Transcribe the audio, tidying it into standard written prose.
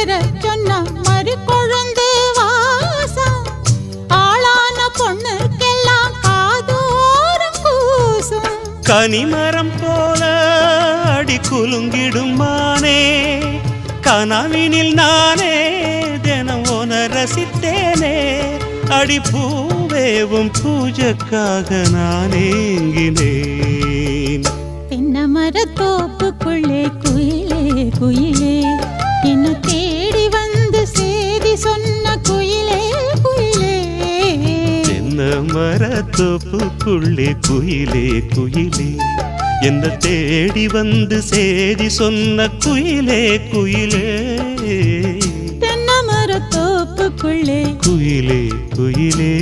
பேர சொன்ன மறு கொழுந்து வாசம் ஆளான பொண்ணுக்கெல்லாம் காதோரம் கூசும் கனிமரம் போல அடி குலுங்கிடும் மானே கனவினில் நானே தினம் உன ரசித்தேனே அடி பூவேவும் பூஜைக்காக நான் ஏங்கினேன் தென்னை மரத்தோப்புக்குள்ளே குயிலே குயிலே என்ன தேடி வந்து சேதி சொன்ன குயிலே குயிலே தென்னை மரத்தோப்புக்குள்ளே குயிலே குயிலே என்ன தேடி வந்து சேதி சொன்ன குயிலே குயிலே தென்னை மரத்தோப்புக்குள்ளே குயிலே குயிலே